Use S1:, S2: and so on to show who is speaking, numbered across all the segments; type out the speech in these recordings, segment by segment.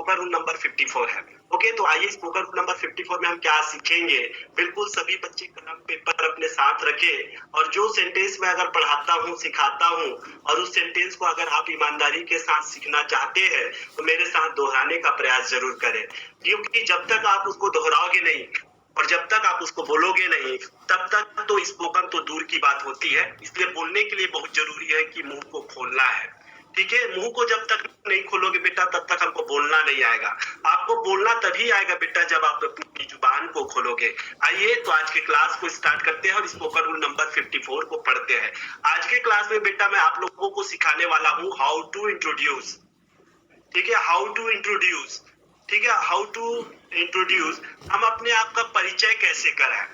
S1: Spoken rule number 54 है। Okay, तो आइए स्पोकन रूल नंबर 54 में हम क्या सीखेंगे। बिल्कुल सभी बच्चे कलम पेपर अपने साथ रखें और जो सेंटेंस मैं अगर पढ़ाता हूँ सिखाता हूँ और उस सेंटेंस को अगर आप ईमानदारी के साथ सीखना चाहते हैं तो मेरे साथ दोहराने का प्रयास जरूर करें, क्योंकि जब तक आप उसको दोहराओगे नहीं और जब तक आप उसको बोलोगे नहीं तब तक तो स्पोकन तो दूर की बात होती है। इसलिए बोलने के लिए बहुत जरूरी है कि मुंह को खोलना है। ठीक है, मुंह को जब तक नहीं खोलोगे बेटा तब तक हमको बोलना नहीं आएगा। आपको बोलना तभी आएगा बेटा जब आप अपनी जुबान को खोलोगे। आइए तो आज के क्लास को स्टार्ट करते हैं और स्पोकन रूल नंबर 54 को पढ़ते हैं। आज के क्लास में बेटा मैं आप लोगों को सिखाने वाला हूँ हाउ टू इंट्रोड्यूस। ठीक है, हाउ टू इंट्रोड्यूस। ठीक है, हाउ टू इंट्रोड्यूस, हम अपने आप का परिचय कैसे कराएं।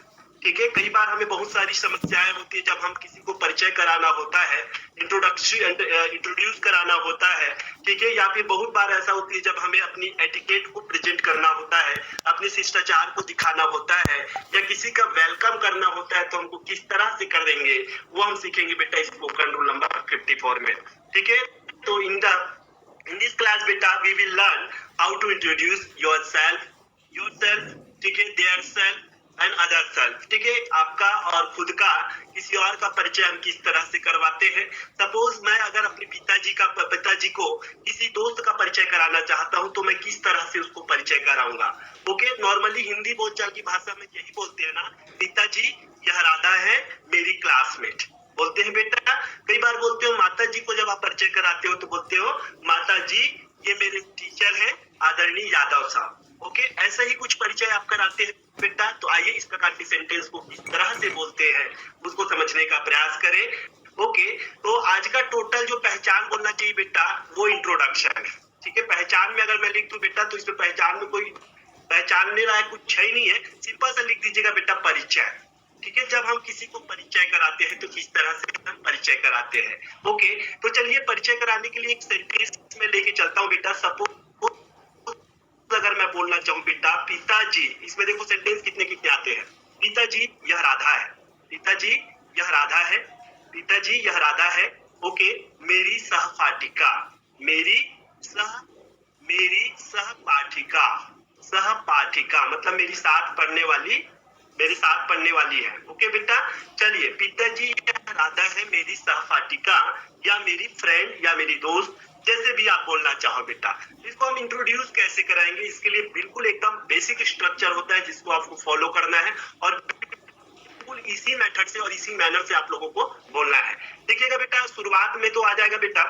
S1: ठीक है, कई बार हमें बहुत सारी समस्याएं होती है जब हम किसी को परिचय कराना होता है, इंट्रोड्यूस कराना होता है। ठीक है, या फिर बहुत बार ऐसा होती है जब हमें अपनी एटिकेट को प्रेजेंट करना होता है, अपने शिष्टाचार को दिखाना होता है या किसी का वेलकम करना होता है, तो हमको किस तरह से करेंगे वो हम सीखेंगे बेटा स्पोकन रूल नंबर 54 में। ठीक है, तो in this class beta we will learn how to introduce yourself, ठीक है, their self and other self। ठीक है, आपका और खुद का किसी और का परिचय हम किस तरह से करवाते हैं। सपोज मैं अगर अपने पिताजी को किसी दोस्त का परिचय कराना चाहता हूं तो मैं किस तरह से उसको परिचय कराऊंगा। ओके, नॉर्मली हिंदी बोलचाल की भाषा में यही बोलते हैं ना, पिताजी यह राधा है मेरी क्लासमेट, बोलते हैं बेटा। कई बार बोलते हो माता जी को, जब आप परिचय कराते हो तो बोलते हो माता जी ये मेरे टीचर हैं आदरणीय यादव साहब। ओके, ऐसा ही कुछ परिचय आप कराते हैं बेटा। तो आइए इस प्रकार के सेंटेंस को किस तरह से बोलते हैं उसको समझने का प्रयास करें। ओके, तो आज का टोटल जो पहचान बोलना चाहिए बेटा वो इंट्रोडक्शन है। ठीक है, पहचान में अगर मैं लिख दूं बेटा तो इसमें पहचान में कोई पहचानने लायक कुछ है ही नहीं है, सिंपल सा लिख दीजिएगा बेटा परिचय। ठीक है, जब हम किसी को परिचय कराते हैं तो किस तरह से हम परिचय कराते हैं। ओके, तो चलिए परिचय कराने के लिए एक सेंटेंस में लेके चलता हूँ बेटा। सपोज अगर मैं बोलना चाहूँ बेटा पिताजी, इसमें देखो सेंटेंस कितने कितने आते हैं। पिताजी यह राधा है, पिताजी यह राधा है, पिताजी यह राधा है। ओके, मेरी सहपाठिका, मेरी सहपाठिका, सहपाठिका मतलब मेरी साथ पढ़ने वाली है। ओके बेटा, चलिए पिताजी राधा है मेरी सहपाठिका या मेरी फ्रेंड या मेरी दोस्त, जैसे भी आप बोलना चाहो बेटा। इसको हम इंट्रोड्यूस कैसे कराएंगे, इसके लिए बिल्कुल एकदम बेसिक स्ट्रक्चर होता है जिसको आपको फॉलो करना है और बिल्कुल इसी मेथड से और इसी मैनर से आप लोगों को बोलना है। देखिएगा बेटा, शुरुआत में तो आ जाएगा बेटा,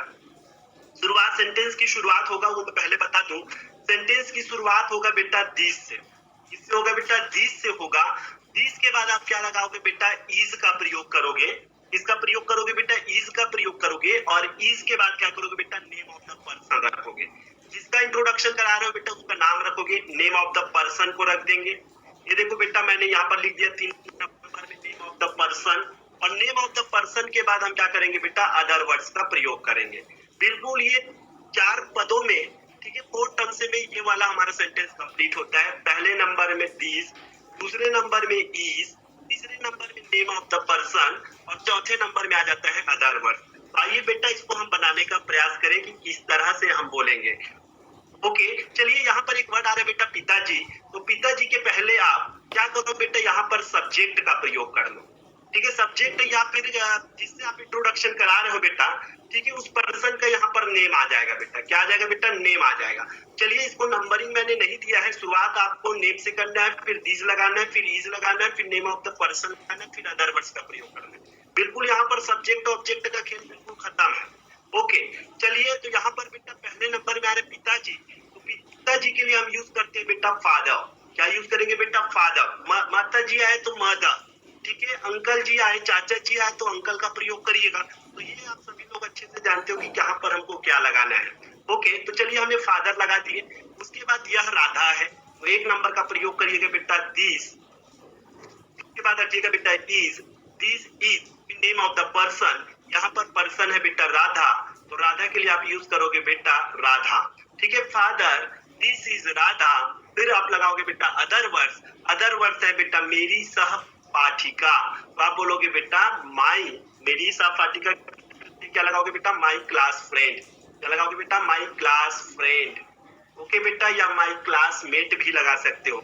S1: शुरुआत सेंटेंस की शुरुआत होगा वो मैं पहले बता दूं। सेंटेंस की शुरुआत होगा बेटा दिस से। किससे होगा बेटा? दिस से होगा। दिस के बाद आप क्या लगाओगे बेटा? इज का प्रयोग करोगे। इसका प्रयोग करोगे बेटा? इज का प्रयोग करोगे और इज के बाद क्या करोगे बेटा? नेम ऑफ द पर्सन रखोगे। जिसका इंट्रोडक्शन करा रहे हो बेटा उसका नाम रखोगे, नेम ऑफ द पर्सन को रख देंगे। ये देखो बेटा मैंने यहाँ पर लिख दिया 3 नंबर में नेम ऑफ द पर्सन, और नेम ऑफ द पर्सन के बाद हम क्या करेंगे बेटा? अदर वर्ड्स का प्रयोग करेंगे। बिल्कुल ये 4 पदों में, ठीक है, 4 टर्म से में ये वाला हमारा सेंटेंस कंप्लीट होता है। पहले नंबर में दिस, दूसरे नंबर में इज, तीसरे नंबर में नेम ऑफ द पर्सन और चौथे नंबर में आ जाता है अदर वर्ड। आइए बेटा इसको हम बनाने का प्रयास करें कि किस तरह से हम बोलेंगे। ओके, चलिए यहाँ पर एक वर्ड आ रहा है बेटा पिताजी। तो पिताजी के पहले आप क्या करो बेटा? यहाँ पर सब्जेक्ट का प्रयोग कर लो। ठीक है, सब्जेक्ट या फिर जिससे आप इंट्रोडक्शन करा रहे हो बेटा, ठीक है, उस पर्सन का यहाँ पर नेम आ जाएगा बेटा। क्या आ जाएगा बेटा? नेम आ जाएगा। चलिए इसको नंबरिंग मैंने नहीं दिया है, शुरुआत आपको नेम से करना है, फिर दिस लगाना है, फिर इज लगाना है, फिर नेम ऑफ द पर्सन लगाना है, फिर अदर वर्ड्स का प्रयोग करना है। बिल्कुल यहाँ पर सब्जेक्ट ऑब्जेक्ट का खेल बिल्कुल खत्म है। ओके, चलिए तो यहाँ पर बेटा पहले नंबर में आ रहे पिताजी। तो पिताजी के लिए हम यूज करते हैं बेटा फादर। क्या यूज करेंगे बेटा? फादर। माता जी आए तो मदर, ठीक है, अंकल जी आए, चाचा जी आए तो अंकल का प्रयोग करिएगा। तो ये आप सभी लोग अच्छे से जानते हो कि यहाँ पर हमको क्या लगाना है। ओके, तो चलिए हमने फादर लगा दिए। उसके बाद यह राधा है तो 1 नंबर का प्रयोग करिएगा बेटा दिस। उसके बाद रखिएगा बेटा is, this is name of the person. यहाँ पर पर्सन है बेटा राधा, तो राधा के लिए आप यूज करोगे बेटा राधा। ठीक है, फादर, दिस इज राधा। फिर आप लगाओगे बेटा अदर वर्ड्स। अदर वर्ड्स है बेटा मेरी सहपाठिका, तो आप बोलोगे बेटा माई, मेरी सहपाठिका क्या लगाओगे बेटा? माई क्लास फ्रेंड। क्या लगाओगे बेटा? माई क्लास फ्रेंड। ओके बेटा, या माई क्लासमेट भी लगा सकते हो,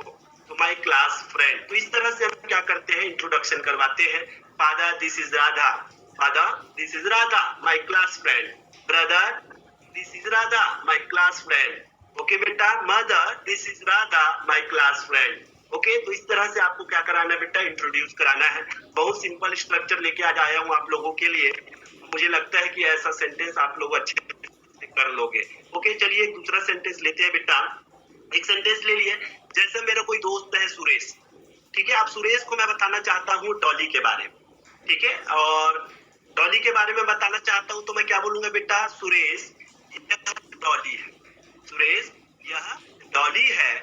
S1: तो माई क्लास फ्रेंड। तो इस तरह से हम क्या करते हैं, इंट्रोडक्शन करवाते हैं। Father this is Radha, father this is Radha my class friend, brother this is Radha my class friend. Okay बेटा, mother this is Radha my class friend. Okay, तो इस तरह से आपको क्या कराना है बेटा, इंट्रोड्यूस कराना है। बहुत सिंपल स्ट्रक्चर लेके आज आया हूँ आप लोगों के लिए। मुझे लगता है कि ऐसा सेंटेंस आप लोग अच्छे से कर लोगे। ओके, चलिए एक दूसरा सेंटेंस लेते हैं बेटा। एक सेंटेंस ले लिए, जैसे मेरा कोई दोस्त है सुरेश, ठीक है। अब सुरेश को मैं बताना चाहता हूँ डॉली के बारे में, ठीक है। और डॉली के बारे में बताना चाहता हूँ तो मैं क्या बोलूंगा बेटा, सुरेश यह डॉली है, सुरेश यह डॉली है,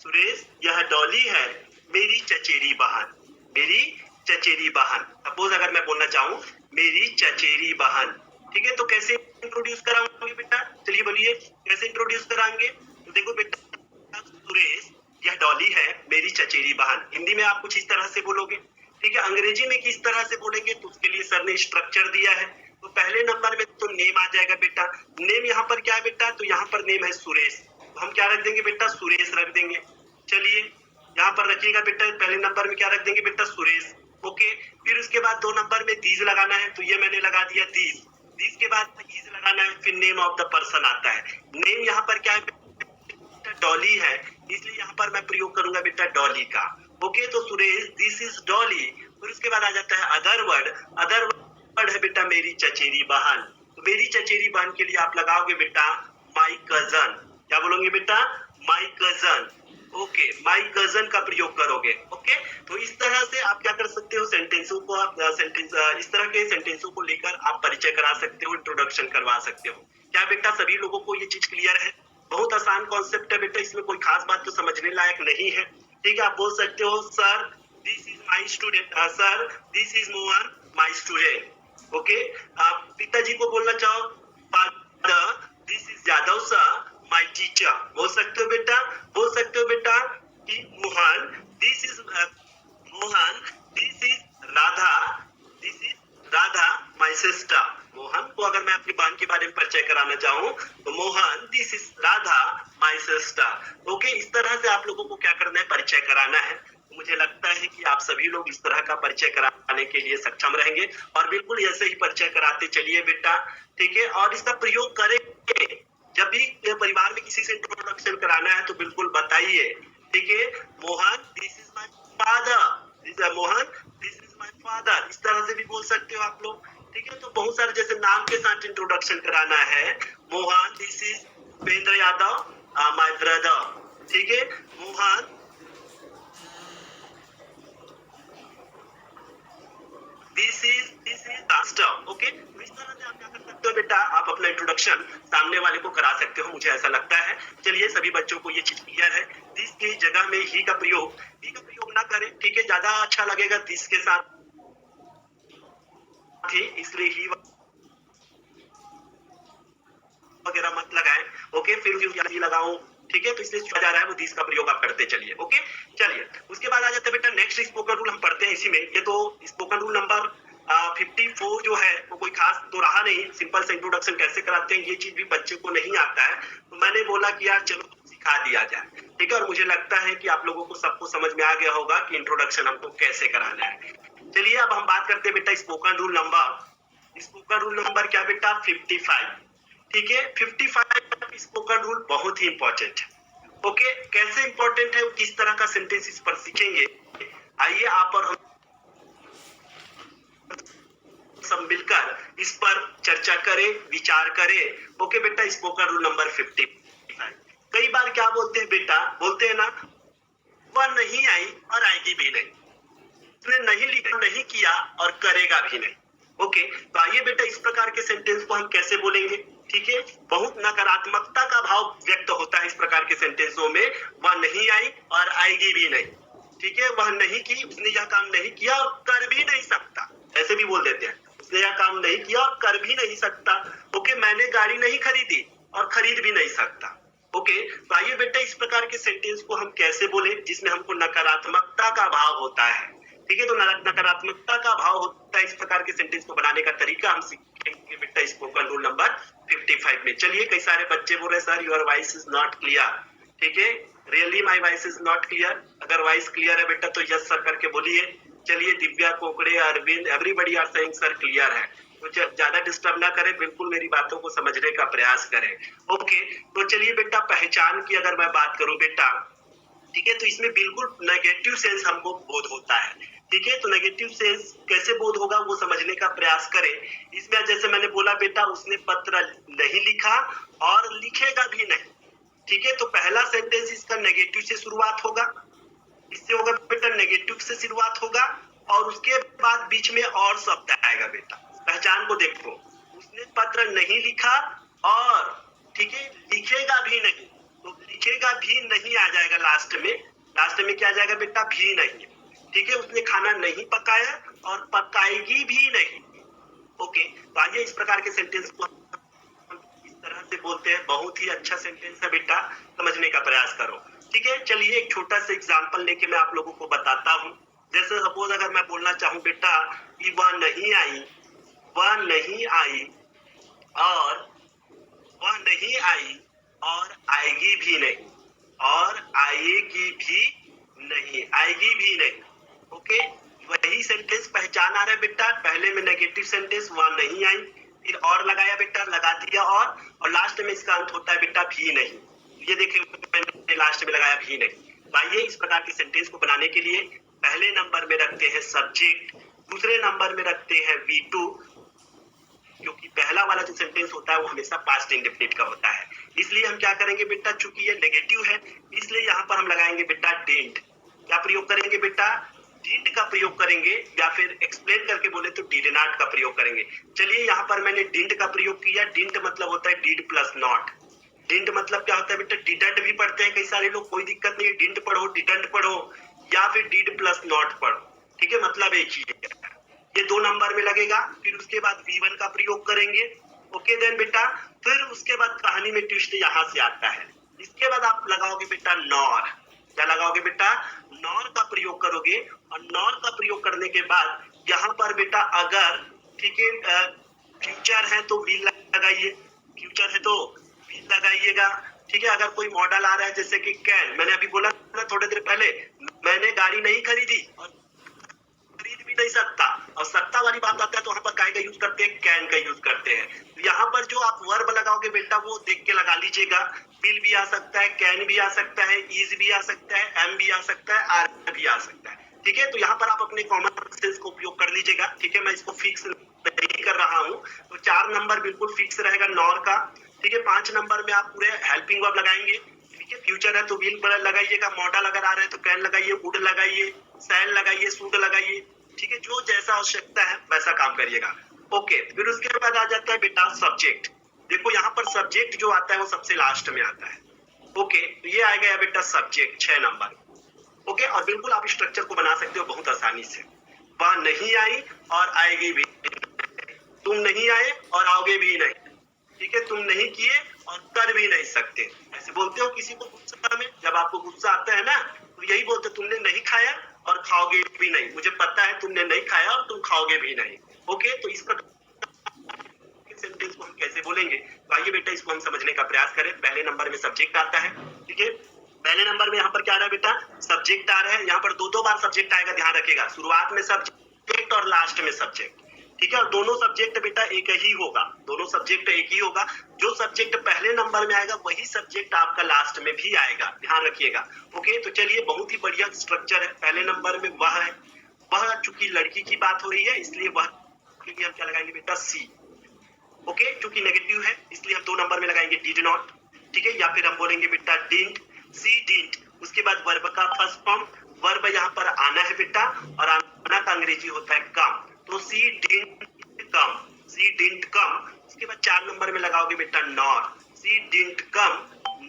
S1: सुरेश यह डॉली है मेरी चचेरी बहन, मेरी चचेरी बहन। सपोज अगर मैं बोलना चाहूँ मेरी चचेरी बहन, ठीक है। तो कैसे इंट्रोड्यूस कराओगे बेटा, चलिए बोलिए कैसे इंट्रोड्यूस कराएंगे। तो देखो बेटा, सुरेश यह डॉली है मेरी चचेरी बहन, हिंदी में आप कुछ इस तरह से बोलोगे, ठीक है। अंग्रेजी में किस तरह से बोलेंगे, तो उसके लिए सर ने स्ट्रक्चर दिया है। तो पहले नंबर में तो नेम आ जाएगा बेटा, नेम यहाँ पर क्या है बेटा, तो यहाँ पर नेम है सुरेश, तो हम क्या रख देंगे बेटा, सुरेश रख देंगे। चलिए यहाँ पर रखिएगा बेटा, पहले नंबर में क्या रख देंगे बेटा, सुरेश। ओके, फिर उसके बाद 2 नंबर में दीज लगाना है, तो ये मैंने लगा दिया दीज, दीज के बाद इज लगाना है, फिर नेम ऑफ द पर्सन आता है। नेम यहाँ पर क्या है बेटा, डॉली है, इसलिए यहाँ पर मैं प्रयोग करूंगा बेटा डॉली का। ओके, तो सुरेश दिस इज डॉली। फिर उसके बाद आ जाता है अदर वर्ड, अदर वर्ड है बेटा मेरी चचेरी बहन। तो मेरी चचेरी बहन के लिए आप लगाओगे बेटा माई कजन, क्या बोलोगे बेटा, my cousin. Okay, my cousin का प्रयोग करोगे। ओके, तो इस तरह से आप क्या कर सकते हो, सेंटेंसों को आप इस तरह के सेंटेंसों को लेकर आप परिचय करा सकते हो, इंट्रोडक्शन करवा सकते हो। क्या बेटा सभी लोगों को ये चीज क्लियर है? बहुत आसान कॉन्सेप्ट है बेटा, इसमें कोई खास बात तो समझने लायक नहीं है, ठीक है। आप बोल सकते हो sir this is my student, sir this is Mohan my student. Okay, आप पिताजी को बोलना चाहो father this is Yadav sir my teacher, बोल सकते हो बेटा। बोल सकते हो बेटा कि Mohan this is Mohan this is Radha, this is Radha my sister. Mohan को अगर मैं अपनी बहन के बारे में परिचय कराना चाहूँ तो Mohan this is Radha my sister. Okay, इस तरह से आप लोगों को क्या करना है, परिचय कराना है। मुझे लगता है कि आप सभी लोग इस तरह का परिचय कराने के लिए सक्षम रहेंगे, और बिल्कुल ऐसे ही परिचय कराते चलिए बेटा, ठीक है। और इसका प्रयोग करेंगे जब भी परिवार में किसी से इंट्रोडक्शन कराना है तो बिल्कुल बताइए, ठीक है। Mohan this is my father, Mohan this is my father, इस तरह से भी बोल सकते हो आप लोग, ठीक है। तो बहुत सारे जैसे नाम के साथ इंट्रोडक्शन कराना है, Mohan this is Upendra Yadav my brother, ठीक है। Mohan this is master. Okay, तो इस तरह से आप क्या कर सकते हो बेटा, आप अपना इंट्रोडक्शन सामने वाले को करा सकते हो, मुझे ऐसा लगता है। चलिए सभी बच्चों को ये चीज क्लियर है। दिस की जगह में ही का प्रयोग ना करें, ठीक है, ज्यादा अच्छा लगेगा दिस के साथ ही, इसलिए ही वगैरह मत लगाएं। ओके, फिर ही लगाऊं, ठीक है। तो इसलिए जा रहा है वो दिस का प्रयोग आप करते चलिए। ओके, चलिए उसके बाद आ जाता है बेटा नेक्स्ट स्पोकन रूल हम पढ़ते हैं इसी में। ये तो स्पोकन रूल नंबर 54 जो है वो कोई खास तो रहा नहीं, सिंपल से इंट्रोडक्शन कैसे कराते हैं ये चीज भी बच्चे को नहीं आता है, तो मैंने बोला कि यार चलो सिखा दिया जाए, ठीक है। और मुझे लगता है कि आप लोगों को सबको समझ में आ गया होगा कि इंट्रोडक्शन हमको कैसे कराना है। चलिए अब हम बात करते हैं बेटा स्पोकन रूल नंबर क्या बेटा 55, ठीक है। 55 स्पोकन रूल बहुत ही इंपॉर्टेंट है। ओके, कैसे इंपॉर्टेंट है, किस तरह का सेंटेंस इस पर सीखेंगे, आइए आप और हम सब मिलकर इस पर चर्चा करें, विचार करें। ओके बेटा, स्पोकन रूल नंबर 55। कई बार क्या बोलते हैं बेटा, बोलते हैं ना वह नहीं आई और आएगी भी नहीं, उसने नहीं लिखा, नहीं किया और करेगा भी नहीं। ओके, तो आइए बेटा इस प्रकार के सेंटेंस को हम कैसे बोलेंगे, ठीक है। बहुत नकारात्मकता का भाव व्यक्त होता है इस प्रकार के सेंटेंसों में। वह नहीं आई और आएगी भी नहीं, ठीक है। वह नहीं की, उसने यह काम नहीं किया और कर भी नहीं सकता, ऐसे भी बोल देते हैं, उसने यह काम नहीं किया और कर भी नहीं सकता। ओके, मैंने गाड़ी नहीं खरीदी और खरीद भी नहीं सकता। ओके, तो आइए बेटा इस प्रकार के सेंटेंस को हम कैसे बोले जिसमें हमको नकारात्मकता का भाव होता है, ठीक है। तो नकारात्मकता का भाव होता है, इस प्रकार के सेंटेंस को बनाने का तरीका हम देखेंगे बेटा स्पोकन रूल नंबर 55 में। चलिए, कई सारे बच्चे बोल रहे sir your voice is not clear. ठीक है, really my voice is not clear? अगर वॉइस क्लियर है बेटा तो यस सर करके बोलिए। चलिए, Divya Kokade, Arvind, everybody are saying sir clear है। तो ज्यादा डिस्टर्ब ना करें, बिल्कुल मेरी बातों को समझने का प्रयास करें। ओके, तो चलिए बेटा, पहचान की अगर मैं बात करूं बेटा, ठीक है, तो इसमें बिल्कुल नेगेटिव सेंस हमको बोध होता है। ठीक है, तो नेगेटिव सेंस कैसे बोध होगा वो समझने का प्रयास करें। इसमें जैसे मैंने बोला बेटा, उसने पत्र नहीं लिखा और लिखेगा भी नहीं। ठीक है, तो पहला सेंटेंस इसका नेगेटिव से शुरुआत होगा। इससे होगा बेटा नेगेटिव से शुरुआत होगा और उसके बाद बीच में और शब्द आएगा बेटा। पहचान को देखो, उसने पत्र नहीं लिखा और ठीक है लिखेगा भी नहीं, तो लिखेगा भी नहीं आ जाएगा लास्ट में। लास्ट में क्या आ जाएगा बेटा? भी नहीं। ठीक है, उसने खाना नहीं पकाया और पकाएगी भी नहीं। ओके, तो आइए इस प्रकार के सेंटेंस को इस तरह से बोलते हैं। बहुत ही अच्छा सेंटेंस है बेटा, समझने का प्रयास करो। ठीक है, चलिए एक छोटा सा एग्जांपल लेके मैं आप लोगों को बताता हूँ। जैसे सपोज अगर मैं बोलना चाहूँ बेटा कि वह नहीं आई, वह नहीं आई और वह नहीं आई और आएगी भी नहीं, और आएगी भी नहीं, आएगी भी नहीं। ओके, वही सेंटेंस पहचान आ रहा है बेटा। पहले में नेगेटिव सेंटेंस वह नहीं आई, फिर और लगाया बेटा, लगा दिया और लास्ट में इसका अंत होता है बेटा भी नहीं। ये देखिए मैंने लास्ट में लगाया भी नहीं। तो आइए इस प्रकार के सेंटेंस को बनाने के लिए पहले नंबर में रखते हैं सब्जेक्ट, दूसरे नंबर में रखते हैं V2, क्योंकि पहला वाला जो सेंटेंस होता है वो हमेशा पास्ट इंडेफिनिट का होता है। इसलिए हम क्या करेंगे बेटा, चूंकि ये नेगेटिव है इसलिए यहाँ पर हम लगाएंगे बेटा डिडंट। क्या प्रयोग करेंगे बेटा? डिडंट का प्रयोग करेंगे, या फिर एक्सप्लेन करके बोले तो डिड नॉट का प्रयोग करेंगे। चलिए यहाँ पर मैंने डिडंट का प्रयोग किया। डिडंट मतलब होता है डिड प्लस नॉट। डिडंट मतलब क्या होता है बेटा? डिडंट भी पढ़ते हैं कई सारे लोग, कोई दिक्कत नहीं है, डिडंट पढ़ो, डिडंट पढ़ो या फिर डिड प्लस नॉट पढ़ो। ठीक है, मतलब एक ही है। ये 2 नंबर में लगेगा। फिर उसके बाद V1 का प्रयोग करेंगे। ओके देन बेटा, फिर उसके बाद कहानी में ट्विस्ट यहाँ से आता है। इसके बाद आप लगाओगे बेटा नॉर। क्या लगाओगे बेटा? नॉर का प्रयोग करोगे और नॉर का प्रयोग करने के बाद यहाँ पर बेटा अगर ठीक है फ्यूचर है तो विल लगाइए, फ्यूचर है तो विल लगाइएगा। ठीक है, अगर कोई मॉडल आ रहा है जैसे कि कैन, मैंने अभी बोला ना थोड़ी देर पहले, मैंने गाड़ी नहीं खरीदी और खरीद भी नहीं सकता, और सकता वाली बात आता है तो वहां पर काय का यूज करते हैं? कैन का यूज करते हैं। तो यहाँ पर जो आप वर्ब लगाओगे बेटा वो देख के लगा लीजिएगा। विल भी आ सकता है, कैन भी आ सकता है, इज भी आ सकता है, एम भी आ सकता है, आर भी आ सकता है। ठीक है, तो यहाँ पर आप अपने कॉमन सेंस को उपयोग कर लीजिएगा। ठीक है, मैं इसको फिक्स नहीं कर रहा हूँ। तो 4 नंबर बिल्कुल फिक्स रहेगा नॉर का। ठीक है, 5 नंबर में आप पूरे हेल्पिंग वर्ब लगाएंगे। ठीक है, फ्यूचर है तो विल लगाइएगा, मॉडल अगर आ रहा है तो कैन लगाइए, वुड लगाइए, सैल लगाइए, शुड लगाइए। ठीक है, जो जैसा आवश्यकता है वैसा काम करिएगा। ओके, फिर उसके बाद आ जाता है बेटा सब्जेक्ट। देखो यहाँ पर सब्जेक्ट जो आता है वो सबसे लास्ट में आता है। ओके, तो ये आ गया बेटा सब्जेक्ट 6 नंबर। ओके, और बिल्कुल आप स्ट्रक्चर को बना सकते हो बहुत आसानी से। वह नहीं आई और आएगी भी, तुम नहीं आए और आओगे भी नहीं। ठीक है, तुम नहीं किए और कर भी नहीं सकते। ऐसे बोलते हो किसी को गुस्सा में, जब आपको गुस्सा आता है ना तो यही बोलते, तुमने नहीं खाया और खाओगे भी नहीं, मुझे पता है तुमने नहीं खाया और तुम खाओगे भी नहीं। ओके, तो इस प्रकार सेंटेंस को हम कैसे बोलेंगे, तो आइए बेटा इसको हम समझने का प्रयास करें। पहले नंबर में सब्जेक्ट आता है। ठीक है, पहले नंबर में यहाँ पर क्या आ रहा है बेटा? सब्जेक्ट आ रहा है। यहाँ पर 2-2 बार सब्जेक्ट आएगा, ध्यान रखिएगा, शुरुआत में सब्जेक्ट और लास्ट में सब्जेक्ट। ठीक है, और दोनों सब्जेक्ट बेटा एक ही होगा, दोनों सब्जेक्ट एक ही होगा। जो सब्जेक्ट पहले नंबर में आएगा वही सब्जेक्ट आपका लास्ट में भी आएगा, ध्यान रखिएगा। ओके, तो चलिए बहुत ही बढ़िया स्ट्रक्चर है। पहले नंबर में वह है, वह चूंकि लड़की की बात हो रही है इसलिए वह के लिए हम क्या लगाएंगे बेटा? सी। ओके, चूंकि नेगेटिव है इसलिए हम 2 नंबर में लगाएंगे डिड नॉट। ठीक है, या फिर हम बोलेंगे बेटा डिडंट, सी डिडंट। उसके बाद वर्ब का फर्स्ट फॉर्म, वर्ब यहाँ पर आना है बेटा, और आना का अंग्रेजी होता है कम, तो सी didn't come, C didn't come. उसके बाद 4 नंबर में लगाओगे बेटा nor, C didn't come,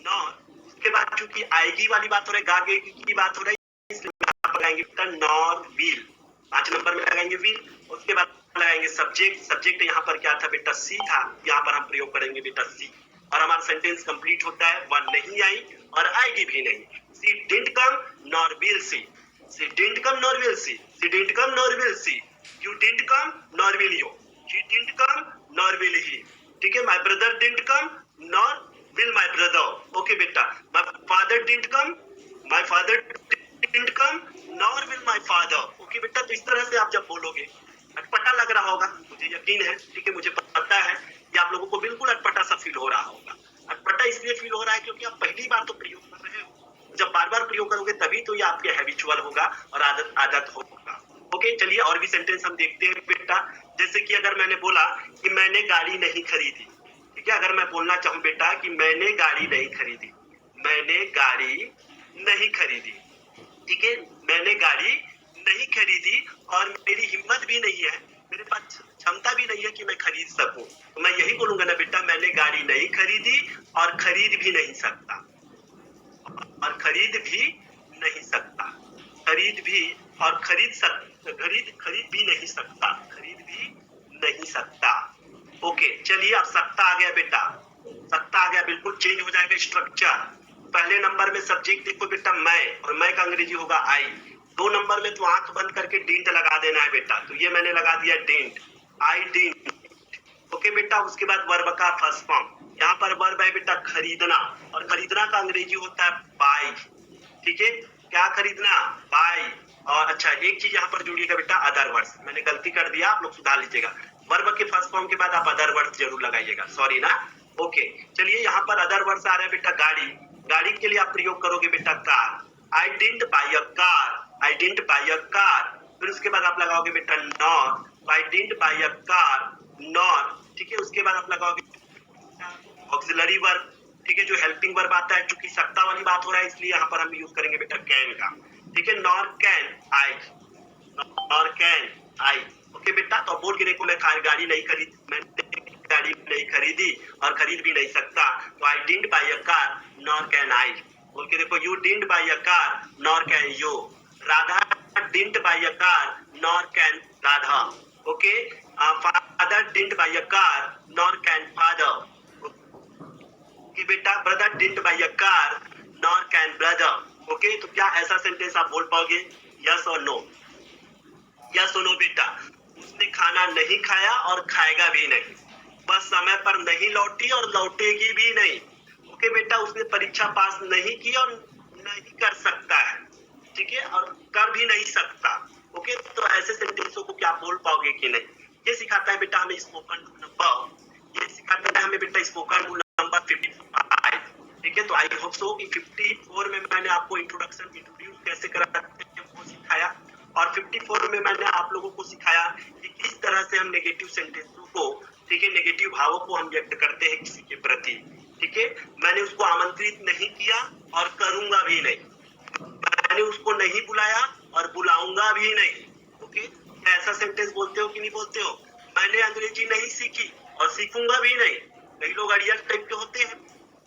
S1: nor. उसके बाद चूंकि आएगी वाली बात हो रही है, गागे की बात हो रही है, इसलिए यहाँ पर लगाएंगे बेटा नॉर विल। 5 नंबर में लगाएंगे विल। उसके बाद लगाएंगे सब्जेक्ट, सब्जेक्ट यहाँ पर क्या था बेटा? सी था, यहाँ पर हम प्रयोग करेंगे बेटा सी, और हमारा सेंटेंस कंप्लीट होता है। वह नहीं आई और आएगी भी नहीं। सी didn't come nor will see, C didn't come nor will see, C didn't come nor will see, you didn't come nor will you. She didn't come, nor will he. ठीक है, my brother didn't come, nor will my brother. Okay बेटा, my father didn't come, my father didn't come, nor will my father. Okay बेटा, तो इस तरह से आप जब बोलोगे, अटपटा लग रहा होगा, मुझे यकीन है, ठीक है, मुझे पता है कि आप लोगों को बिल्कुल अटपटा सा फील हो रहा होगा। अटपटा इसलिए फील हो रहा है क्योंकि आप पहली बार तो प्रयोग कर रहे हो। जब बार बार प्रयोग करोगे तभी तो ये आपके हैबिचुअल होगा और आदत होगा। ओके, चलिए और भी सेंटेंस हम देखते हैं बेटा। जैसे कि अगर मैंने बोला कि मैंने गाड़ी नहीं खरीदी, ठीक है, अगर मैं बोलना चाहूँ बेटा कि मैंने गाड़ी नहीं खरीदी, मैंने गाड़ी नहीं खरीदी, ठीक है, मैंने गाड़ी नहीं खरीदी और मेरी हिम्मत भी नहीं है, मेरे पास क्षमता भी नहीं है कि मैं खरीद सकूं, तो मैं यही बोलूंगा ना बेटा, मैंने गाड़ी नहीं खरीदी और खरीद भी नहीं सकता, और खरीद भी नहीं सकता, खरीद भी और खरीद भी नहीं सकता, खरीद भी नहीं सकता। ओके, चलिए अब सकता आ गया बेटा, सकता आ गया, बिल्कुल चेंज हो जाएगा स्ट्रक्चर। पहले नंबर में सब्जेक्ट देखो बेटा मैं, और मैं का अंग्रेजी होगा आई। 2 नंबर में तो आंख बंद करके डिंट लगा देना है बेटा, तो ये मैंने लगा दिया डिंट, आई डिंट। ओके बेटा, उसके बाद वर्ब का फर्स्ट फॉर्म, यहाँ पर वर्ब है बेटा खरीदना, और खरीदना का अंग्रेजी होता है बाई, ठीक है, क्या खरीदना, बाई। और अच्छा एक चीज यहाँ पर जुड़िएगा बेटा, अदर वर्ड्स, मैंने गलती कर दिया, आप लोग सुधार लीजिएगा, वर्ब के फर्स्ट फॉर्म के बाद आप अदर वर्ड्स जरूर लगाइएगा, सॉरी ना। ओके, चलिए यहाँ पर अदर वर्ड्स आ रहे हैं बेटा, गाड़ी, गाड़ी के लिए आप प्रयोग करोगे बेटा car, I didn't buy a car, I didn't buy a car. फिर उसके बाद आप लगाओगे बेटा nor, I didn't buy a car nor, ठीक है, उसके बाद आप लगाओगे ऑक्सिलरी वर्ब, ठीक है, जो हेल्पिंग वर्ब आता है, चूंकि सकता वाली बात हो रहा है इसलिए यहाँ पर हम यूज करेंगे बेटा कैन का, ठीक है, nor can I, nor can I. Okay बेटा, तो बोल के देखो, मैं गाड़ी नहीं खरीदी, मैंने गाड़ी नहीं खरीदी और खरीद भी नहीं सकता, तो I didn't buy a car nor can I. बोल के देखो, you didn't buy a car nor can you, Radha didn't buy a car nor can Radha. Okay, father didn't buy a car nor can father. कि बेटा brother didn't buy a car nor can brother. Okay, तो क्या ऐसा sentence आप बोल पाओगे, yes और no, yes और नो बेटा। उसने खाना नहीं खाया और खाएगा भी नहीं, बस समय पर नहीं लौटी और लौटेगी भी नहीं। ओके बेटा, उसने परीक्षा पास नहीं की और नहीं कर सकता है, ठीक है, और कर भी नहीं सकता। ओके, तो ऐसे सेंटेंसों को क्या बोल पाओगे कि नहीं, ये सिखाता है बेटा हमें स्पोकन नंबर, ये सिखाता है हमें बेटा स्पोकन नंबर 55, ठीक है। तो आई होप सो कि 54 में मैंने आपको इंट्रोड्यूस कैसे कराते हैं वो सिखाया, और 54 में मैंने आप लोगों को सिखाया कि किस तरह से हम नेगेटिव सेंटेंसों को, ठीक है, नेगेटिव भावों को हम व्यक्त करते हैं किसी के प्रति, ठीक है। मैंने उसको आमंत्रित नहीं किया और करूंगा भी नहीं, मैंने उसको नहीं बुलाया और बुलाऊंगा भी नहीं। ओके, ऐसा सेंटेंस बोलते हो कि नहीं बोलते हो, मैंने अंग्रेजी नहीं सीखी और सीखूंगा भी नहीं, कई लोग अड़ियल टाइप के होते हैं,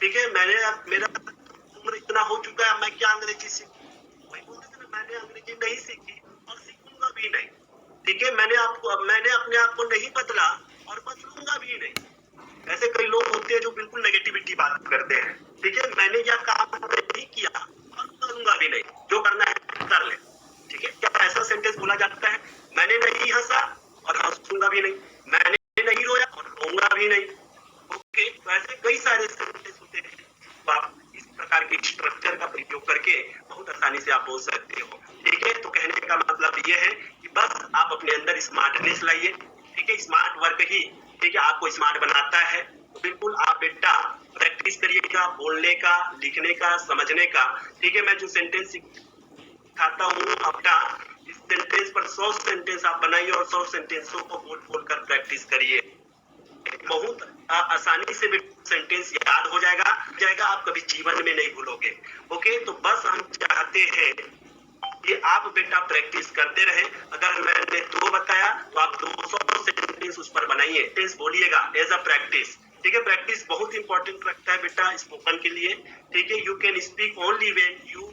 S1: ठीक है, मेरा उम्र इतना हो चुका है, मैं क्या अंग्रेजी सीखूं, वही बोलते थे ना, मैंने अंग्रेजी नहीं सीखी और सीखूंगा भी नहीं, ठीक है, मैंने अपने आप को नहीं बदला और बदलूंगा भी नहीं। ऐसे कई लोग होते हैं जो बिल्कुल नेगेटिविटी बात करते हैं, ठीक है, मैंने यह काम नहीं किया और करूंगा भी नहीं, जो करना है कर ले, ठीक है। क्या ऐसा सेंटेंस बोला जाता है, मैंने नहीं हंसा और हंसूंगा भी नहीं, मैंने नहीं रोया और रोऊंगा भी नहीं। ओके, तो ऐसे कई सारे सेंटेंस होते हैं, तो आप इस प्रकार के स्ट्रक्चर का प्रयोग करके बहुत आसानी से आप बोल सकते हो, ठीक है। तो कहने का मतलब ये है कि बस आप अपने अंदर स्मार्टनेस लाइए, ठीक है, स्मार्ट वर्क ही, ठीक है, आपको स्मार्ट बनाता है। तो बिल्कुल आप बेटा प्रैक्टिस करिएगा बोलने का, लिखने का, समझने का, ठीक है। मैं जो सेंटेंस सिखाता हूँ अपना, इस सेंटेंस पर 100 सेंटेंस आप बनाइए और 100 सेंटेंसों को बोल कर प्रैक्टिस करिए, बहुत आसानी से सेंटेंस याद हो जाएगा, आप कभी जीवन में नहीं भूलोगे। ओके, तो बस हम चाहते हैं कि आप बेटा प्रैक्टिस करते रहे। अगर मैंने 2 बताया तो आप 200 सेंटेंस उस पर बनाइए, टेंस बोलिएगा एज अ प्रैक्टिस, ठीक है। प्रैक्टिस बहुत इंपॉर्टेंट रखता है बेटा स्पोकन के लिए, ठीक है। You can speak only when you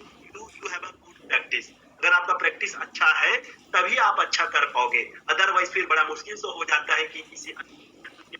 S1: have a good practice. अगर आपका प्रैक्टिस अच्छा है तभी आप अच्छा कर पाओगे, अदरवाइज फिर बड़ा मुश्किल से हो जाता है कि किसी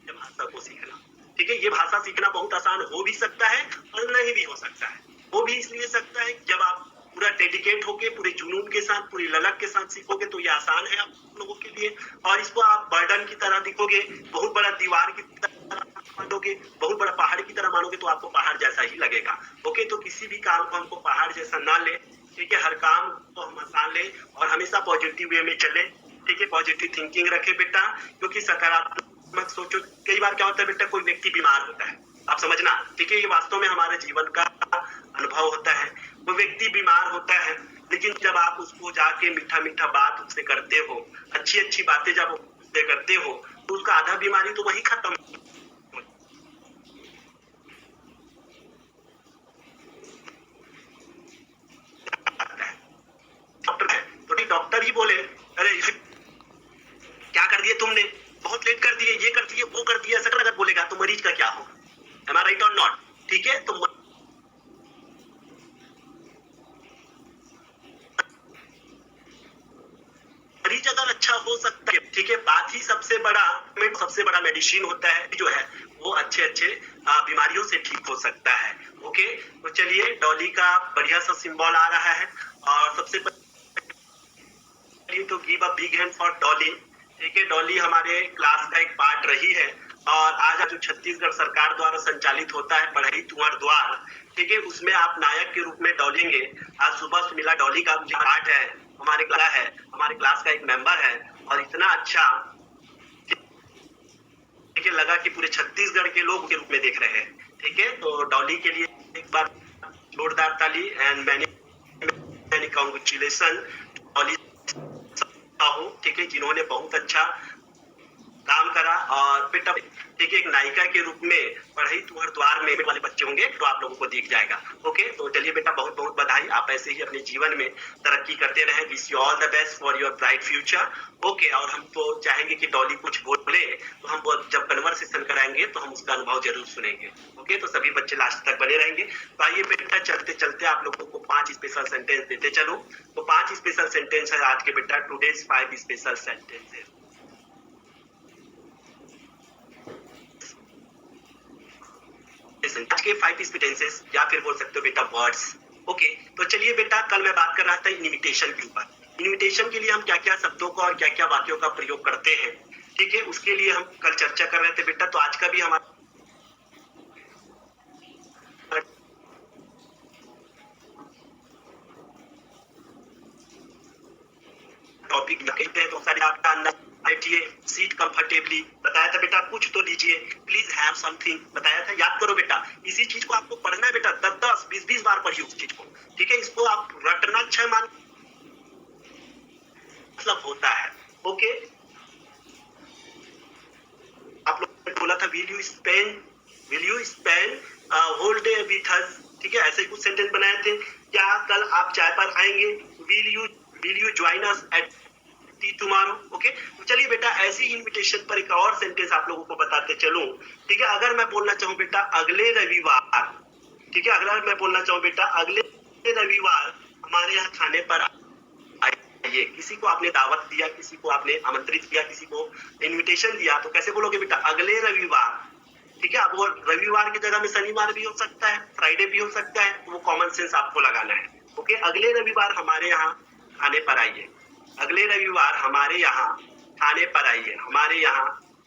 S1: भाषा को सीखना, ठीक है। ये भाषा सीखना बहुत आसान हो भी सकता है और नहीं भी हो सकता है, वो भी इसलिए सकता है जब आप पूरा डेडिकेट होके, पूरे जुनून के साथ, पूरी ललक के साथ सीखोगे तो ये आसान है आप लोगों के लिए। और इसको आप बर्डन की तरह दिखोगे, बहुत बड़ा दीवार की तरह मानोगे, बहुत बड़ा पहाड़ की तरह मानोगे तो आपको पहाड़ जैसा ही लगेगा। ओके, तो किसी भी काम को हमको पहाड़ जैसा ना ले, ठीक है, हर काम को हम आसान ले और हमेशा पॉजिटिव वे में चले, ठीक है, पॉजिटिव थिंकिंग रखे बेटा, क्योंकि सकारात्मक सोचो। कई बार क्या होता है बेटा, कोई व्यक्ति बीमार होता है, आप समझना, ठीक है, ये वास्तव में हमारे जीवन का अनुभव होता है। वो व्यक्ति बीमार होता है, लेकिन जब आप उसको जाके मीठा मीठा बात उससे करते हो, अच्छी अच्छी बातें जब उससे करते हो, तो उसका आधा बीमारी तो वही खत्म। डॉक्टर ही बोले अरे क्या कर दिए तुमने, बहुत लेट कर दिए, ये कर दिए, वो कर दिया, ऐसा अगर बोलेगा तो मरीज का क्या होगा? Am I right or not? ठीक है, तो मरीज अगर अच्छा हो सकता है, ठीक है, बात ही सबसे बड़ा मेडिसिन होता है जो है वो अच्छे अच्छे बीमारियों से ठीक हो सकता है। ओके, तो चलिए डॉली का बढ़िया सा सिंबल आ रहा है और सबसे तो give a big hand for Dolly. ठीक है, डॉली हमारे क्लास का एक पार्ट रही है और आज जो छत्तीसगढ़ सरकार द्वारा संचालित होता है पढ़ई तुहर द्वार, ठीक है, उसमें आप नायक के रूप में डॉलेंगे। आज सुबह से मिला डॉली का पार्ट है, हमारे क्लास का एक मेंबर है और इतना अच्छा ठीक है लगा कि पूरे छत्तीसगढ़ के लोग के रूप में देख रहे हैं। ठीक है, तो डॉली के लिए एक बार जोरदार ताली एंड मैनी कांग्रेचुलेशन डॉली, ठीक है, जिन्होंने बहुत अच्छा काम करा। और बेटा ठीक है, एक नायिका के रूप में पढ़ई तुहर द्वार में वाले बच्चे होंगे तो आप लोगों को दिख जाएगा। ओके, तो चलिए बेटा बहुत बहुत बधाई, आप ऐसे ही अपने जीवन में तरक्की करते रहें। Wish you all the best for your bright future. Okay, और हम तो चाहेंगे कि डॉली कुछ बोले तो हम जब कन्वर्सेशन कराएंगे तो हम उसका अनुभव जरूर सुनेंगे। ओके, तो सभी बच्चे लास्ट तक बने रहेंगे। तो आइए बेटा चलते चलते आप लोगों को 5 स्पेशल सेंटेंस देते चलो। तो 5 स्पेशल सेंटेंस है आज के बेटा, टुडेज 5 स्पेशल सेंटेंसेस। आज के 5 स्पेशल या फिर बोल सकते हो बेटा वर्ड्स। ओके, तो चलिए बेटा कल मैं बात कर रहा था इनविटेशन के ऊपर। इनविटेशन के लिए हम क्या क्या शब्दों का और क्या क्या वाक्यों का प्रयोग करते हैं, ठीक है, उसके लिए हम कल चर्चा कर रहे थे बेटा। तो आज का भी हमारा टॉपिक कहते हैं तो सारे आपका अंदर बैठिए, सीट कंफर्टेबली, बताया था बेटा, कुछ तो लीजिए, प्लीज हैव समथिंग, बताया था, याद करो बेटा। इसी चीज को आपको पढ़ना है बेटा, 10 10 20 बार पढ़िए उस चीज को, ठीक है, इसको आप रटना 6 मान मतलब होता है। ओके, आप लोगों ने बोला था will you spend whole day with us, ठीक है, ऐसे ही कुछ सेंटेंस बनाए थे। क्या कल आप चाय पर आएंगे? Will you join us at T tomorrow? Okay, तो चलिए बेटा ऐसी इनविटेशन पर एक और सेंटेंस आप लोगों को बताते चलूं। ठीक है, अगर मैं बोलना चाहूं बेटा अगले रविवार, ठीक है, अगर मैं बोलना चाहूं बेटा अगले रविवार हमारे यहाँ खाने पर आइए, किसी को आपने दावत दिया, किसी को आपने आमंत्रित किया, किसी को इनविटेशन दिया, तो कैसे बोलोगे बेटा? अगले रविवार। ठीक है, अब वो रविवार की जगह में शनिवार भी हो सकता है, फ्राइडे भी हो सकता है, तो वो कॉमन सेंस आपको लगाना है। ओके, अगले रविवार हमारे यहाँ खाने पर आइए, अगले रविवार हमारे यहाँ खाने पर आइए, हमारे यहाँ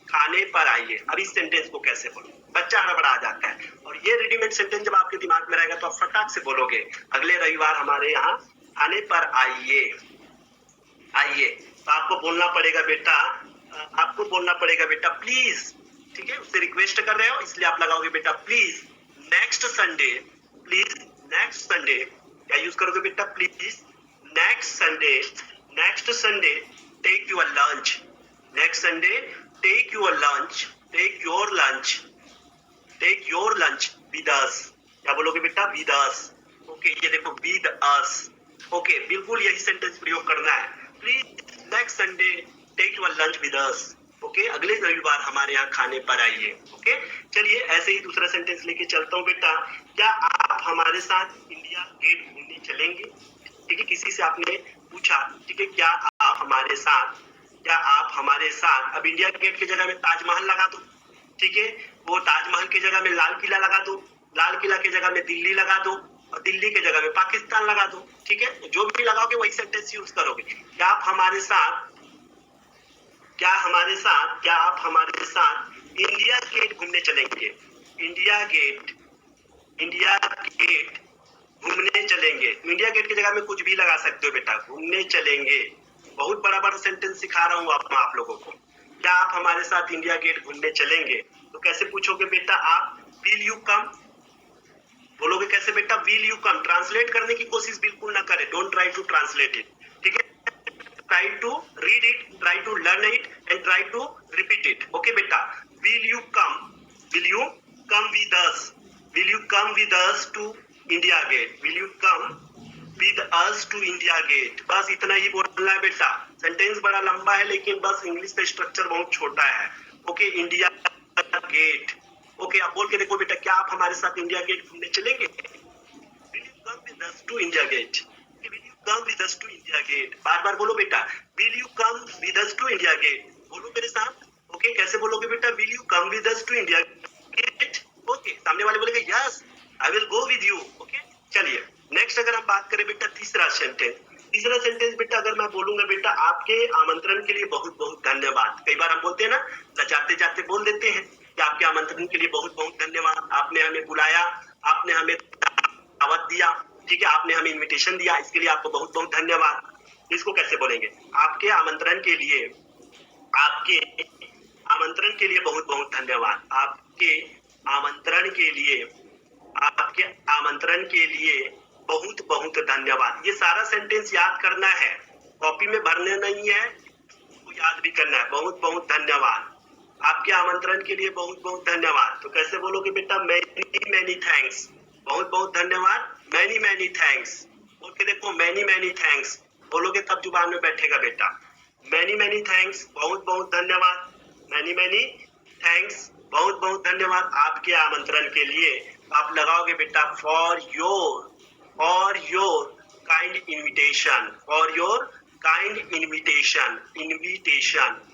S1: खाने पर आइए। अब इस सेंटेंस को कैसे बोलो? बच्चा हड़बड़ा जाता है और ये रेडीमेड सेंटेंस जब आपके दिमाग में रहेगा तो आप फटाक से बोलोगे अगले रविवार हमारे यहाँ खाने पर आइए। आइए, तो आपको बोलना पड़ेगा बेटा प्लीज, ठीक है, उससे रिक्वेस्ट कर रहे हो इसलिए आप लगाओगे बेटा please next Sunday, please next Sunday. क्या यूज करोगे बेटा? Please next Sunday take your lunch, next Sunday take your lunch with us. क्या बोलोगे बेटा? With us. ओके, ये देखो विद अस। ओके, बिल्कुल यही सेंटेंस प्रयोग करना है। Please next Sunday take your lunch with us. Okay, अगले रविवार हमारे यहाँ खाने पर आइए। ओके, चलिए ऐसे ही दूसरा सेंटेंस लेके चलता हूँ बेटा। क्या आप हमारे साथ इंडिया गेट घूमने चलेंगे? ठीक है, किसी से आपने पूछा, ठीक है, क्या आप हमारे साथ, अब इंडिया गेट की जगह में ताजमहल लगा दो, ठीक है, वो ताजमहल की जगह में लाल किला लगा दो, लाल किला की जगह में दिल्ली लगा दो, और दिल्ली के जगह में पाकिस्तान लगा दो, ठीक है। जो भी लगाओगे वही सेंटेंस यूज करोगे। क्या आप हमारे साथ इंडिया गेट घूमने चलेंगे? इंडिया गेट घूमने चलेंगे। इंडिया गेट की जगह में कुछ भी लगा सकते हो बेटा, घूमने चलेंगे। बहुत बड़ा बड़ा सेंटेंस सिखा रहा हूँ आप लोगों को। क्या आप हमारे साथ इंडिया गेट घूमने चलेंगे? तो कैसे पूछोगे बेटा आप? विल यू कम बोलोगे। कैसे बेटा? Will you come. ट्रांसलेट करने की कोशिश बिल्कुल ना करें, don't try to translate it, ठीक है। Try to read it, try to learn it and try to repeat it, okay बेटा। Will you come with us, will you come with us to India Gate, will you come with us to India Gate. बस इतना ही बोलना है बेटा। Sentence बड़ा लंबा है लेकिन बस इंग्लिश का स्ट्रक्चर बहुत छोटा है, ओके। India Gate, okay. आप बोल के देखो बेटा, क्या आप हमारे साथ इंडिया गेट घूमने चलेंगे? Will you come with us to India Gate, will you come with us to India Gate. बार बार बोलो बेटा, will you come with us to India Gate. बोलो मेरे साथ, ओके। कैसे बोलोगे बेटा? Will you come with us to India Gate, okay. सामने वाले बोलेंगे yes I will go with you, okay. चलिए नेक्स्ट अगर हम बात करें बेटा, तीसरा सेंटेंस बेटा, अगर मैं बोलूंगा बेटा आपके आमंत्रण के लिए बहुत बहुत धन्यवाद। कई बार हम बोलते हैं ना, जाते जाते बोल देते हैं कि आपके आमंत्रण के लिए बहुत बहुत धन्यवाद, आपने हमें बुलाया, आपने हमें दावत दिया, ठीक है, आपने हमें इनविटेशन दिया, इसके लिए आपको बहुत बहुत धन्यवाद। इसको कैसे बोलेंगे? आपके आमंत्रण के लिए बहुत बहुत धन्यवाद, आपके आमंत्रण के लिए बहुत बहुत धन्यवाद। ये सारा सेंटेंस याद करना है, कॉपी में भरने नहीं है, तो याद भी करना है। बहुत बहुत धन्यवाद, आपके आमंत्रण के लिए बहुत बहुत धन्यवाद। तो कैसे बोलोगे बेटा? मैनी मैनी थैंक्स, बहुत बहुत धन्यवाद, मैनी मैनी थैंक्स। बोल के देखो, मैनी मैनी थैंक्स बोलोगे तब जुबान में बैठेगा बेटा। मैनी मैनी थैंक्स, बहुत बहुत धन्यवाद, मैनी मैनी थैंक्स, बहुत बहुत धन्यवाद आपके आमंत्रण के लिए। आप लगाओगे बेटा for your kind invitation, for your kind invitation,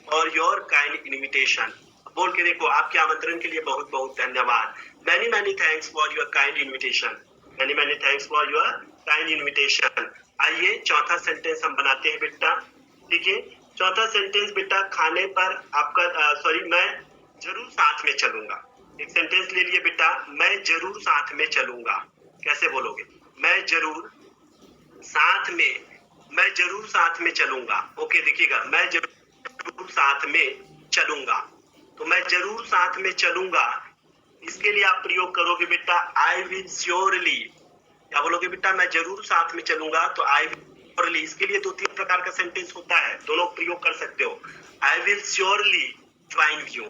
S1: और योर काइंड इनविटेशन। बोल के देखो, आपके आमंत्रण के लिए बहुत बहुत धन्यवाद, many many thanks for your kind invitation, many many thanks for your kind invitation. आइए चौथा सेंटेंस हम बनाते हैं बेटा, ठीक है। चौथा सेंटेंस बेटा, खाने पर आपका मैं जरूर साथ में चलूंगा। एक सेंटेंस ले लिए बेटा, मैं जरूर साथ में चलूंगा। कैसे बोलोगे? मैं जरूर साथ में चलूंगा, ओके। देखिएगा, मैं जरूर साथ में चलूंगा। तो मैं जरूर साथ में चलूंगा, इसके लिए आप प्रयोग करोगे बेटा आई विल श्योरली। क्या बोलोगे बेटा? मैं जरूर साथ में चलूंगा, तो आई विल। इसके लिए 2-3 प्रकार का सेंटेंस होता है, दोनों प्रयोग कर सकते हो। I will surely join you,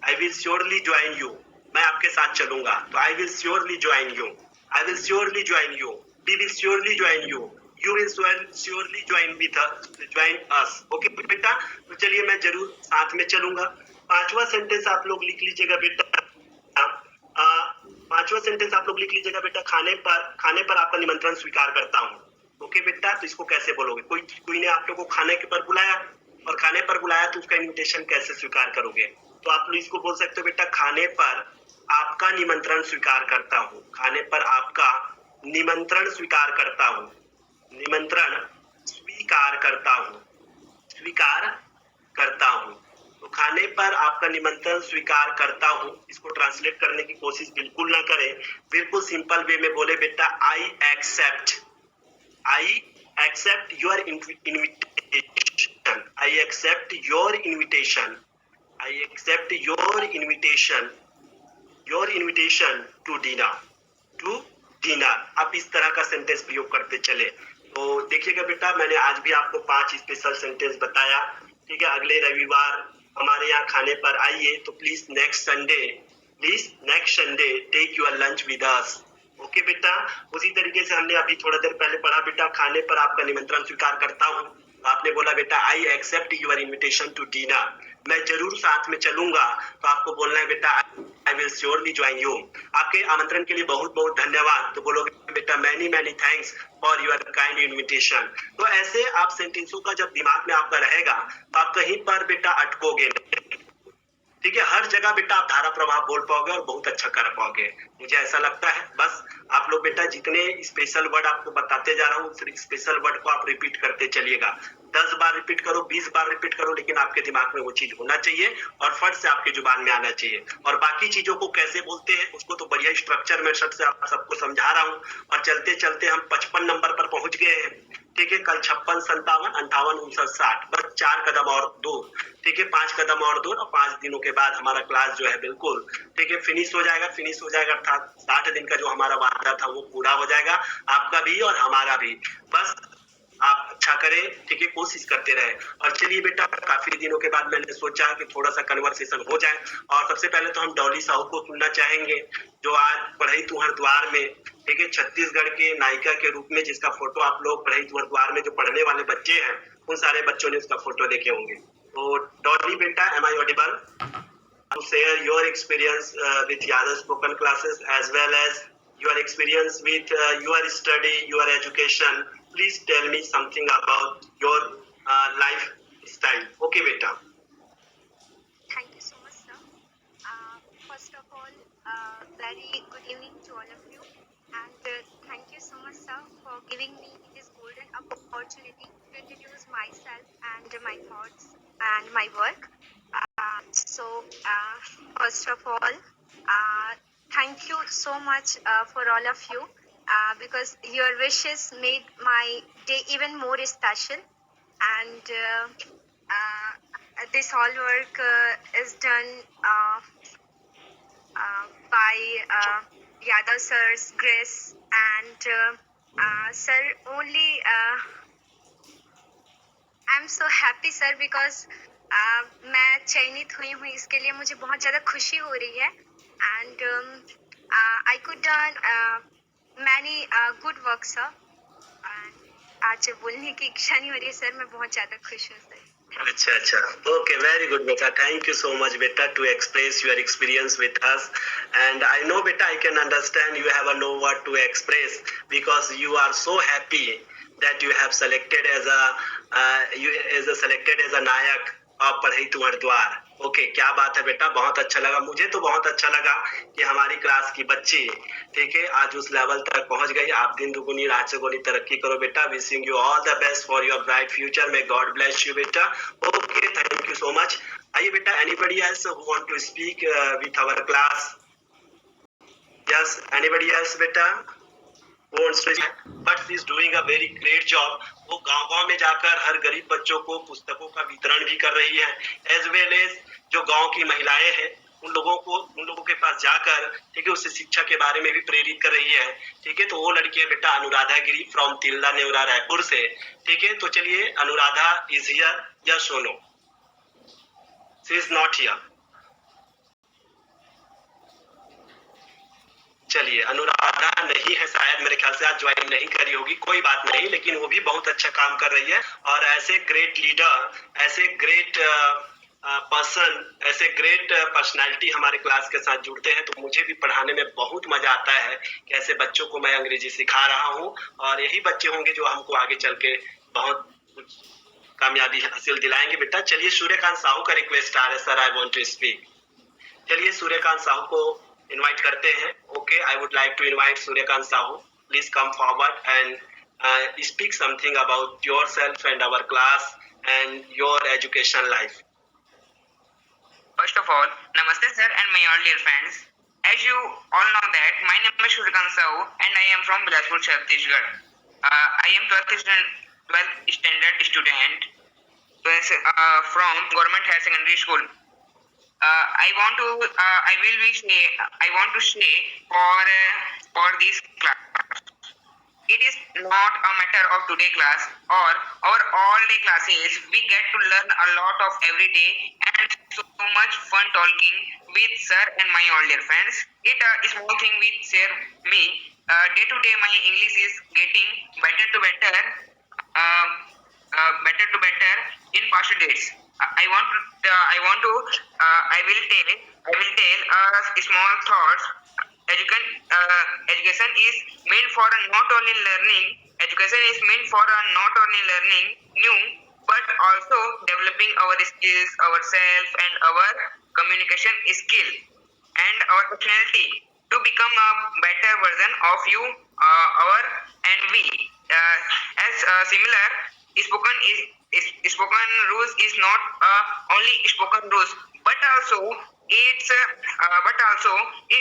S1: I will surely join you, मैं आपके साथ चलूंगा, तो I will surely join you, I will surely join you, we will surely join you, you will surely join us, okay बेटा। तो चलिए, मैं जरूर साथ में चलूंगा। पांचवा सेंटेंस आप लोग लिख लीजिएगा बेटा, खाने पर आपका निमंत्रण स्वीकार करता हूँ, ओके बेटा। तो इसको कैसे बोलोगे? कोई ने आप लोग को खाने के पर बुलाया, और खाने पर बुलाया तो उसका इनविटेशन कैसे स्वीकार करोगे? तो आप लोग इसको बोल सकते हो बेटा, खाने पर आपका निमंत्रण स्वीकार करता हूँ, खाने पर आपका निमंत्रण स्वीकार करता हूँ, तो खाने पर आपका निमंत्रण स्वीकार करता हूँ। इसको ट्रांसलेट करने की कोशिश बिल्कुल ना करें, बिल्कुल सिंपल वे में बोले बेटा, I accept your invitation to dinner. आप इस तरह का सेंटेंस प्रयोग करते चले। तो देखिएगा बेटा, मैंने आज भी आपको 5 स्पेशल सेंटेंस बताया, ठीक है। अगले रविवार हमारे यहाँ खाने पर आइए, तो please next Sunday take your lunch with us, okay बेटा। उसी तरीके से हमने अभी थोड़ा देर पहले पढ़ा बेटा, खाने पर आपका निमंत्रण स्वीकार करता हूँ, तो आपने बोला बेटा I accept your invitation to dinner. मैं जरूर साथ में चलूंगा, तो आपको बोलना है बेटा आई विल श्योरली ज्वाइन यू। आपके आमंत्रण के लिए बहुत बहुत धन्यवाद, तो बोलोगे बेटा many many thanks for your kind invitation. तो ऐसे आप सेंटेंसों का जब दिमाग में आपका रहेगा, तो आप कहीं पर बेटा अटकोगे नहीं, ठीक है। हर जगह बेटा आप धारा प्रवाह बोल पाओगे और बहुत अच्छा कर पाओगे, मुझे ऐसा लगता है। बस आप लोग बेटा जितने स्पेशल वर्ड आपको बताते जा रहा हूँ, सिर्फ स्पेशल वर्ड को आप रिपीट करते चलिएगा। 10 बार रिपीट करो, 20 बार रिपीट करो, लेकिन आपके दिमाग में वो चीज होना चाहिए और फट से आपकी जुबान में आना चाहिए। और बाकी चीजों को कैसे बोलते हैं उसको तो बढ़िया स्ट्रक्चर मेथड से आप सबको समझा रहा हूँ। और चलते चलते हम 55 नंबर पर पहुंच गए हैं। ठीक है, कल 56, 57, 58, 59, 60, बस 4 कदम और दूर। ठीक है, 5 कदम और दूर, और 5 दिनों के बाद हमारा क्लास जो है बिल्कुल ठीक है फिनिश हो जाएगा। फिनिश हो जाएगा अर्थात 60 दिन का जो हमारा वादा था वो पूरा हो जाएगा, आपका भी और हमारा भी। बस आप अच्छा करें, ठीक है, कोशिश करते रहे। और चलिए बेटा, काफी दिनों के बाद मैंने सोचा कि थोड़ा सा कन्वर्सेशन हो जाए। और सबसे पहले तो हम डॉली साहू को सुनना चाहेंगे, जो आज पढ़ई तुहर द्वार में, ठीक है, छत्तीसगढ़ के नायिका के रूप में, जिसका फोटो आप लोग पढ़ई तुहर द्वार में जो पढ़ने वाले बच्चे हैं उन सारे बच्चों ने उसका फोटो देखे होंगे। तो डॉली बेटा, am I audible to share your experience with Yadav spoken classes as well as your experience with your study, your education. Please tell me something about your lifestyle. Okay, beta.
S2: Thank you so much, sir. First of all, very good evening to all of you, and thank you so much, sir, for giving me this golden opportunity to introduce myself and my thoughts and my work. First of all, thank you so much for all of you because your wishes made my day even more special. And this all work is done by Yadav sir's grace and sir only. I am so happy sir because मैं चयनित हुई हूँ, इसके लिए मुझे बहुत ज़्यादा खुशी हो रही है। And I could done many good work sir. आज बोलने की इच्छा नहीं हो रही है सर, मैं बहुत ज़्यादा खुश हूँ सर।
S1: अच्छा अच्छा, okay, very good beta, thank you so much beta to express your experience with us. And I know beta, I can understand you have no word to express because you are so happy that you have selected as a selected as a nayak of पढ़ई तुहर द्वार। Okay, क्या बात है बेटा, बहुत अच्छा लगा, मुझे तो बहुत अच्छा लगा कि हमारी क्लास की बच्ची ठीक है आज उस लेवल तक पहुंच गई। आप दिन दुगुनी रात चौगुनी तरक्की करो बेटा। Wishing you all the best for your bright future, may God bless you बेटा। Okay, thank you so much. आइए बेटा, anybody else who want to speak with our class? Yes, anybody else बेटा? But she is doing a very great job. वो गांव-गांव में जाकर हर गरीब बच्चों को पुस्तकों का वितरण भी कर रही है, एज वेल एज जो गांव की महिलाएं हैं उन लोगों के पास जाकर ठीक है उससे शिक्षा के बारे में भी प्रेरित कर रही है। ठीक है, तो वो लड़की है बेटा अनुराधा गिरी फ्रॉम तिल्ला नेवरा रायपुर से। ठीक है, तो चलिए, अनुराधा इज हियर, यस और no? She is not here. चलिए, अनुराधा नहीं है शायद, मेरे ख्याल से आज ज्वाइन नहीं करी होगी, कोई बात नहीं, लेकिन वो भी बहुत अच्छा काम कर रही है। और ऐसे ग्रेट लीडर, ऐसे ग्रेट पर्सन, ऐसे ग्रेट पर्सनालिटी हमारे क्लास के साथ जुड़ते हैं तो मुझे भी पढ़ाने में बहुत मजा आता है कि ऐसे बच्चों को मैं अंग्रेजी सिखा रहा हूँ और यही बच्चे होंगे जो हमको आगे चल के बहुत कुछ कामयाबी हासिल दिलाएंगे बेटा। चलिए, सूर्यकांत साहू का रिक्वेस्ट आ रहा है, sir I want to speak. चलिए, सूर्यकांत साहू को इनवाइट करते हैं। Okay, I would like to invite Suryakant Sahu, please come forward and speak something about yourself and our class and your education life.
S3: First of all, Namaste sir and my all dear friends. As you all know that my name is Surikant Sahu and I am from Bilaspur, Chhattisgarh. I am 12th standard student from Government Higher Secondary School. I want to say for this class. It is not a matter of today class or our all day classes. We get to learn a lot of every day and so much fun talking with sir and my all dear friends. It a small thing with share me. Day to day my English is getting better to better in past days. I will tell small thoughts. Education is meant for not only learning. Education is meant for not only learning new, but also developing our skills, ourselves, and our communication skill and our personality. to become a better version of you, our and we. As similar, spoken rules is not only spoken rules, but also is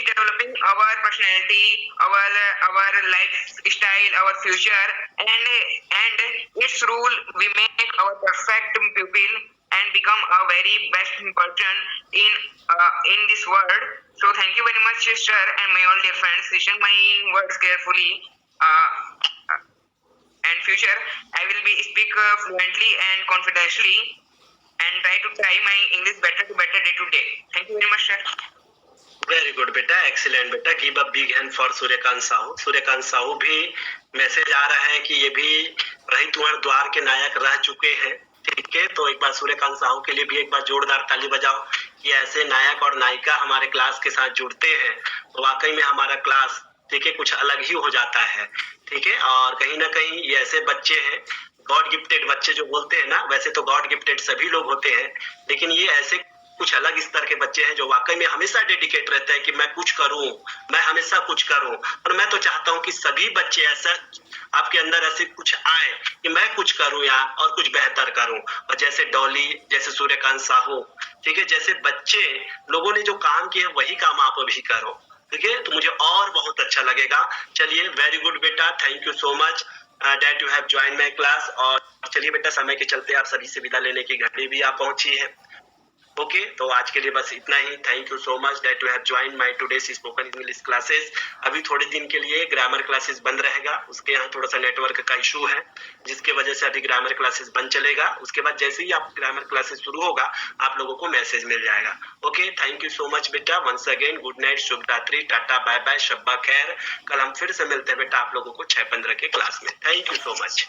S3: developing our personality, our lifestyle, our future, and its rule we make our perfect pupil and become a very best person in this world. So thank you very much, sir, and my all dear friends. Listen my words carefully. And future, I will be speak fluently and confidently, and try my English better day to day. Thank you very much, sir.
S1: Very good बेटा, excellent बेटा। Give a big hand for Suryakant Sahu. Suryakant Sahu भी message आ रहा है कि ये भी रही तुम्हारे द्वार के नायक रह चुके हैं। ठीक है, तो एक बार सूर्यकांत साहू के लिए भी एक बार जोरदार ताली बजाओ कि ऐसे नायक और नायिका हमारे क्लास के साथ जुड़ते हैं तो वाकई में हमारा क्लास ठीक है कुछ अलग ही हो जाता है। ठीक है, और कहीं ना कहीं ये ऐसे बच्चे हैं, गॉड गिफ्टेड बच्चे जो बोलते हैं ना, वैसे तो गॉड गिफ्टेड सभी लोग होते हैं, लेकिन ये ऐसे कुछ अलग स्तर के बच्चे हैं जो वाकई में हमेशा डेडिकेट रहते हैं कि मैं कुछ करूं, मैं हमेशा कुछ करूं। और मैं तो चाहता हूं कि सभी बच्चे ऐसा आपके अंदर ऐसे कुछ आए कि मैं कुछ करूं यार और कुछ बेहतर करूं। और जैसे डॉली, जैसे सूर्यकांत साहू, ठीक है, जैसे बच्चे लोगों ने जो काम किए वही काम आप अभी करो। ठीक है, तो मुझे और बहुत अच्छा लगेगा। चलिए, वेरी गुड बेटा, thank you so much that you have joined my class। और चलिए बेटा, समय के चलते आप सभी से विदा लेने की घड़ी भी आप पहुंची है। ओके, तो आज के लिए बस इतना ही। Thank you so much that you have join my today's spoken English classes. अभी थोड़े दिन के लिए ग्रामर क्लासेस बंद रहेगा, उसके यहाँ थोड़ा सा नेटवर्क का इशू है जिसके वजह से अभी ग्रामर क्लासेस बंद चलेगा। उसके बाद जैसे ही आप ग्रामर क्लासेस शुरू होगा आप लोगों को मैसेज मिल जाएगा। Okay, thank you so much बेटा, वंस अगेन गुड नाइट, शुभ रात्रि, टाटा बाय बाय, शब्बा खैर। कल हम फिर से मिलते हैं बेटा आप लोगों को 6:15 के क्लास में। Thank you so much.